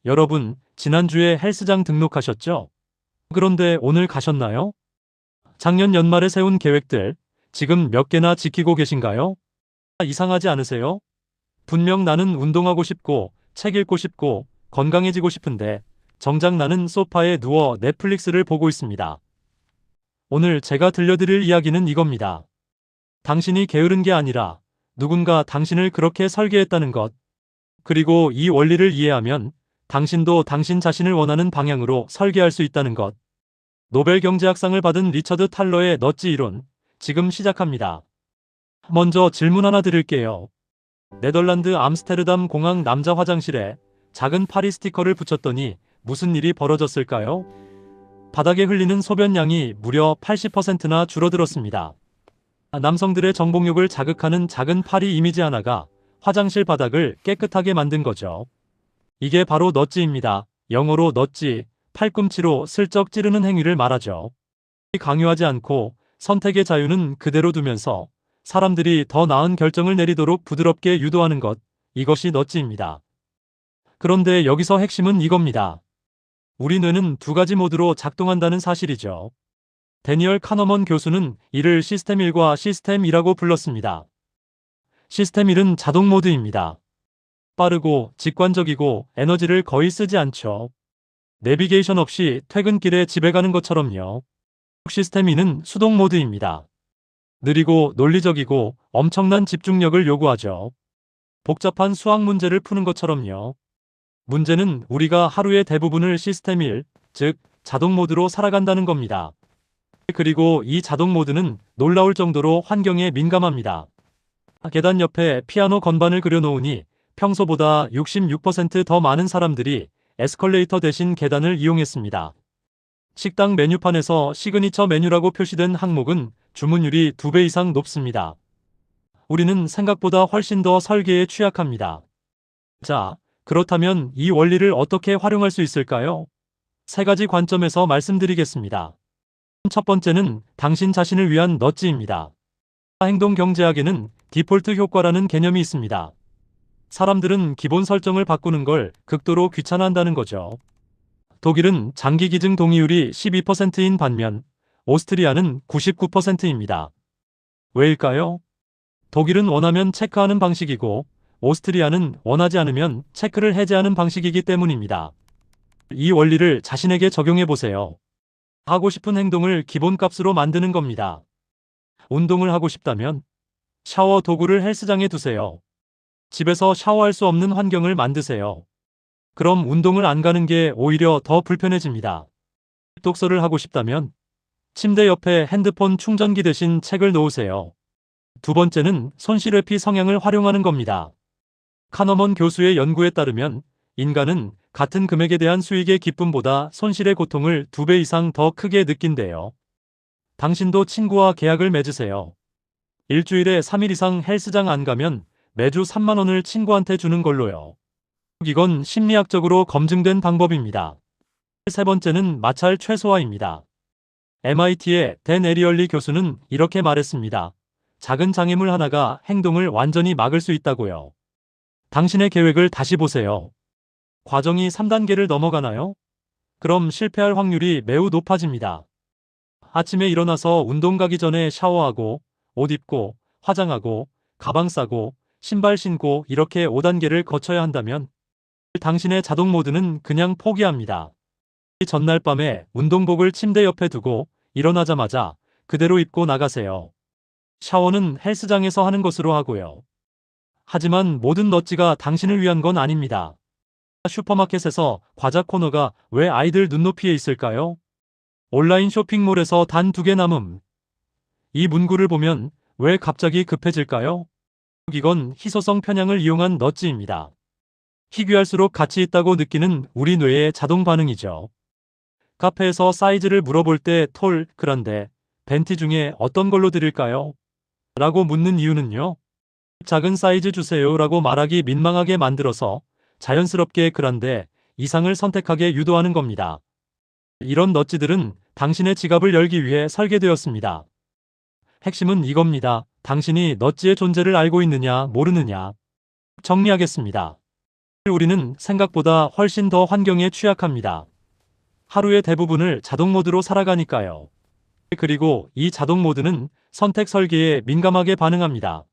여러분, 지난주에 헬스장 등록하셨죠? 그런데 오늘 가셨나요? 작년 연말에 세운 계획들, 지금 몇 개나 지키고 계신가요? 이상하지 않으세요? 분명 나는 운동하고 싶고, 책 읽고 싶고, 건강해지고 싶은데, 정작 나는 소파에 누워 넷플릭스를 보고 있습니다. 오늘 제가 들려드릴 이야기는 이겁니다. 당신이 게으른 게 아니라, 누군가 당신을 그렇게 설계했다는 것. 그리고 이 원리를 이해하면, 당신도 당신 자신을 원하는 방향으로 설계할 수 있다는 것. 노벨 경제학상을 받은 리처드 탈러의 넛지 이론, 지금 시작합니다. 먼저 질문 하나 드릴게요. 네덜란드 암스테르담 공항 남자 화장실에 작은 파리 스티커를 붙였더니 무슨 일이 벌어졌을까요? 바닥에 흘리는 소변량이 무려 80%나 줄어들었습니다. 남성들의 정복욕을 자극하는 작은 파리 이미지 하나가 화장실 바닥을 깨끗하게 만든 거죠. 이게 바로 넛지입니다. 영어로 넛지, 팔꿈치로 슬쩍 찌르는 행위를 말하죠. 강요하지 않고 선택의 자유는 그대로 두면서 사람들이 더 나은 결정을 내리도록 부드럽게 유도하는 것, 이것이 넛지입니다. 그런데 여기서 핵심은 이겁니다. 우리 뇌는 두 가지 모드로 작동한다는 사실이죠. 데니얼 카너먼 교수는 이를 시스템 1과 시스템 2라고 불렀습니다. 시스템 1은 자동 모드입니다. 빠르고 직관적이고 에너지를 거의 쓰지 않죠. 내비게이션 없이 퇴근길에 집에 가는 것처럼요. 시스템 2는 수동 모드입니다. 느리고 논리적이고 엄청난 집중력을 요구하죠. 복잡한 수학 문제를 푸는 것처럼요. 문제는 우리가 하루의 대부분을 시스템 1, 즉 자동 모드로 살아간다는 겁니다. 그리고 이 자동 모드는 놀라울 정도로 환경에 민감합니다. 계단 옆에 피아노 건반을 그려놓으니 평소보다 66% 더 많은 사람들이 에스컬레이터 대신 계단을 이용했습니다. 식당 메뉴판에서 시그니처 메뉴라고 표시된 항목은 주문율이 2배 이상 높습니다. 우리는 생각보다 훨씬 더 설계에 취약합니다. 자, 그렇다면 이 원리를 어떻게 활용할 수 있을까요? 세 가지 관점에서 말씀드리겠습니다. 첫 번째는 당신 자신을 위한 넛지입니다. 행동경제학에는 디폴트 효과라는 개념이 있습니다. 사람들은 기본 설정을 바꾸는 걸 극도로 귀찮아한다는 거죠. 독일은 장기 기증 동의율이 12%인 반면 오스트리아는 99%입니다. 왜일까요? 독일은 원하면 체크하는 방식이고 오스트리아는 원하지 않으면 체크를 해제하는 방식이기 때문입니다. 이 원리를 자신에게 적용해 보세요. 하고 싶은 행동을 기본값으로 만드는 겁니다. 운동을 하고 싶다면 샤워 도구를 헬스장에 두세요. 집에서 샤워할 수 없는 환경을 만드세요. 그럼 운동을 안 가는 게 오히려 더 불편해집니다. 독서를 하고 싶다면 침대 옆에 핸드폰 충전기 대신 책을 놓으세요. 두 번째는 손실회피 성향을 활용하는 겁니다. 카너먼 교수의 연구에 따르면 인간은 같은 금액에 대한 수익의 기쁨보다 손실의 고통을 2배 이상 더 크게 느낀대요. 당신도 친구와 계약을 맺으세요. 일주일에 3일 이상 헬스장 안 가면 매주 3만 원을 친구한테 주는 걸로요. 이건 심리학적으로 검증된 방법입니다. 세 번째는 마찰 최소화입니다. MIT의 댄 에리얼리 교수는 이렇게 말했습니다. 작은 장애물 하나가 행동을 완전히 막을 수 있다고요. 당신의 계획을 다시 보세요. 과정이 3단계를 넘어가나요? 그럼 실패할 확률이 매우 높아집니다. 아침에 일어나서 운동 가기 전에 샤워하고, 옷 입고, 화장하고, 가방 싸고, 신발 신고 이렇게 5단계를 거쳐야 한다면 당신의 자동 모드는 그냥 포기합니다. 전날 밤에 운동복을 침대 옆에 두고 일어나자마자 그대로 입고 나가세요. 샤워는 헬스장에서 하는 것으로 하고요. 하지만 모든 넛지가 당신을 위한 건 아닙니다. 슈퍼마켓에서 과자 코너가 왜 아이들 눈높이에 있을까요? 온라인 쇼핑몰에서 단 2개 남음. 이 문구를 보면 왜 갑자기 급해질까요? 이건 희소성 편향을 이용한 넛지입니다. 희귀할수록 가치 있다고 느끼는 우리 뇌의 자동 반응이죠. 카페에서 사이즈를 물어볼 때 그런데 벤티 중에 어떤 걸로 드릴까요? 라고 묻는 이유는요. 작은 사이즈 주세요 라고 말하기 민망하게 만들어서 자연스럽게 그런데 이상을 선택하게 유도하는 겁니다. 이런 넛지들은 당신의 지갑을 열기 위해 설계되었습니다. 핵심은 이겁니다. 당신이 넛지의 존재를 알고 있느냐 모르느냐. 정리하겠습니다. 우리는 생각보다 훨씬 더 환경에 취약합니다. 하루의 대부분을 자동 모드로 살아가니까요. 그리고 이 자동 모드는 선택 설계에 민감하게 반응합니다.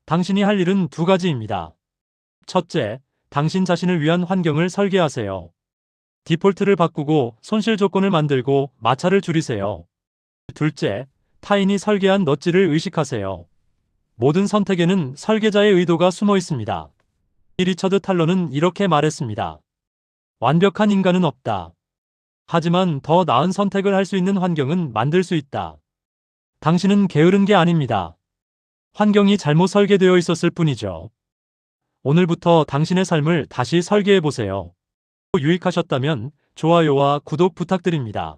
당신이 할 일은 두 가지입니다. 첫째, 당신 자신을 위한 환경을 설계하세요. 디폴트를 바꾸고 손실 조건을 만들고 마찰을 줄이세요. 둘째, 타인이 설계한 넛지를 의식하세요. 모든 선택에는 설계자의 의도가 숨어 있습니다. 리처드 탈러는 이렇게 말했습니다. 완벽한 인간은 없다. 하지만 더 나은 선택을 할 수 있는 환경은 만들 수 있다. 당신은 게으른 게 아닙니다. 환경이 잘못 설계되어 있었을 뿐이죠. 오늘부터 당신의 삶을 다시 설계해 보세요. 유익하셨다면 좋아요와 구독 부탁드립니다.